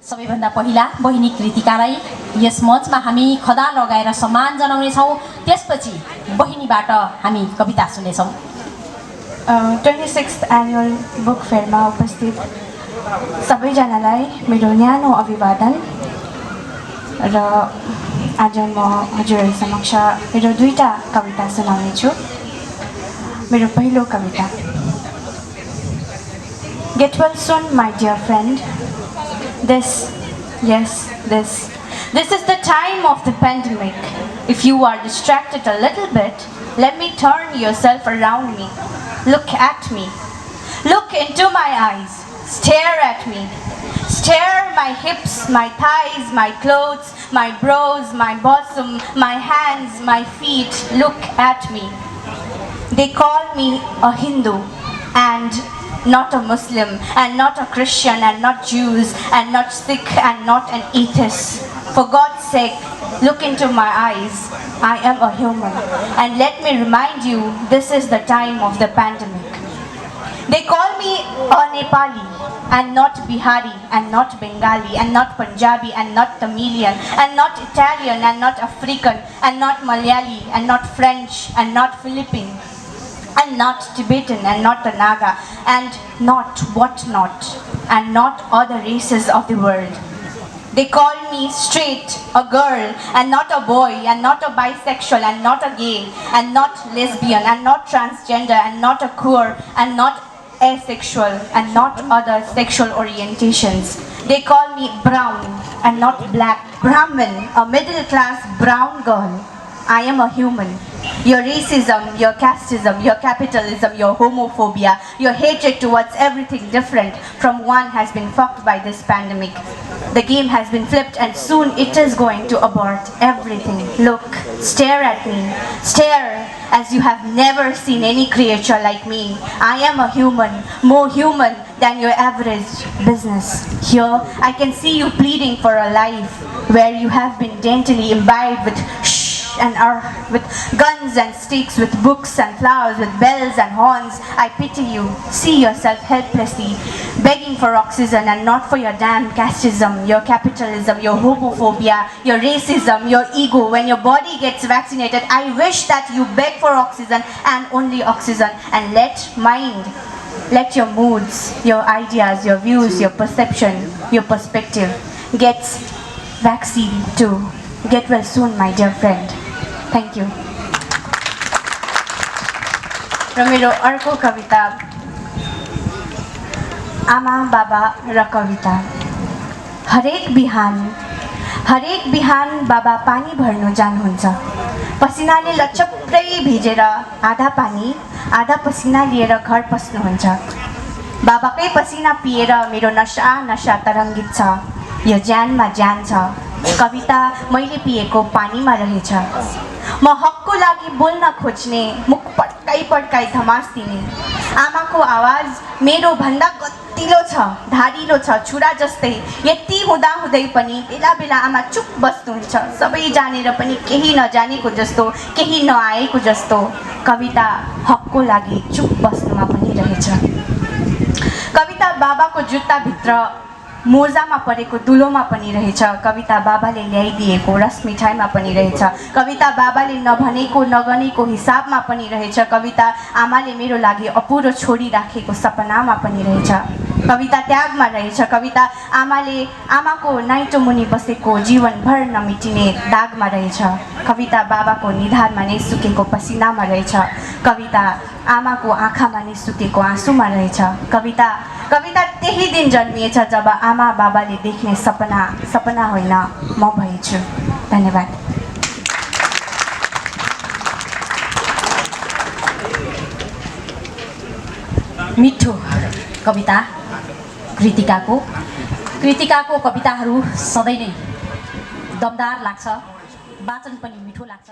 सबैभन्दा पहिला बहिनी कृतिकालाई यस मञ्चमा हामी खदा लगाएर सम्मान जनाउने छौं। त्यसपछि बहिनीबाट हामी कविता सुन्नेछौं। 26th एनुअल बुक फेयरमा उपस्थित सबैजनालाई मेरो न्यानो अभिवादन र आज म हजुरहरु समक्ष मेरो दुईटा कविता सुनाउने छु। मेरो पहिलो कविता Get well soon, my dear friend. This is the time of the pandemic. If you are distracted a little bit, let me turn yourself around me. Look at me. Look into my eyes. Stare at me. Stare my hips, my thighs, my clothes, my brows, my bosom, my hands, my feet. Look at me. They call me a Hindu and not a Muslim, and not a Christian, and not Jews, and not Sikh, and not an atheist. For God's sake, look into my eyes. I am a human. And let me remind you, this is the time of the pandemic. They call me a Nepali, and not Bihari, and not Bengali, and not Punjabi, and not Tamilian, and not Italian, and not African, and not Malayali, and not French, and not Philippine, and not Tibetan, and not the Naga, and not whatnot, and not other races of the world. They call me straight, a girl, and not a boy, and not a bisexual, and not a gay, and not lesbian, and not transgender, and not a queer, and not asexual, and not other sexual orientations. They call me brown, and not black. Brahmin, a middle class brown girl. I am a human. Your racism, your casteism, your capitalism, your homophobia, your hatred towards everything different from one has been fucked by this pandemic. The game has been flipped and soon it is going to abort everything. Look, stare at me. Stare as you have never seen any creature like me. I am a human, more human than your average business. Here, I can see you pleading for a life where you have been daintily imbibed with and with guns and sticks, with books and flowers, with bells and horns. I pity you. See yourself helplessly begging for oxygen, and not for your damn casteism, your capitalism, your homophobia, your racism, your ego. When your body gets vaccinated, I wish that you beg for oxygen and only oxygen, and let your moods, your ideas, your views, your perception, your perspective gets vaccine too. Get well soon, my dear friend. Thank you. र मेरो अर्को कविता आमा बाबा र कविता। हरेक बिहान बाबा पानी भर्नु जानुहुन्छ। पसिनाले लचप्रै भिजेर आधा पानी आधा पसिना लिएर घर पस्नुहुन्छ। बाबाकै पसिना पिएर मेरो नशा तरङ्गित छ। यो ज्यानमा ज्यान छ। कविता मैले पिएको पानीमा रहेछ। म हकको लागि बोल्न खोज्ने, मुख पड्काई धमास दिने। आमाको आवाज मेरो भन्दा गतिलो छ, धारिलो छ, छुरा जस्तै। यति हुँदै पनि बेला बेला आमा चुप बस्नुहुन्छ, सबै जानेर पनि केही नजानेको जस्तो, केही नआएको जस्तो। कविता हकको लागि चुप बस्नुमा पनि रहेछ। कविता बाबाको जुत्ताभित्र मोजामा परेको दुलोमा पनि रहेछ। कविता बाबाले ल्याइदिएको रस मिठाईमा पनि रहेछ। कविता बाबाले नभनेको नगनेको हिसाबमा पनि रहेछ। कविता आमाले मेरो लागि अपुरो छोडी राखेको सपनामा पनि रहेछ। कविता त्यागमा रहेछ। कविता आमाको नाइटो मुनि बसेको जीवनभर नमिटिने दागमा रहेछ। कविता बाबाको निधारमा नै सुकेको पसिनामा रहेछ। कविता आमाको आँखामा नै सुकेको आँसुमा रहेछ। कविता त्यही दिन जन्मिएछ जब आमा बाबाले देख्ने सपना होइन म भएछु। धन्यवाद। मिठो कविता कृतिकाको कविताहरू सधैँ नै दमदार लाग्छ, वाचन पनि मिठो लाग्छ।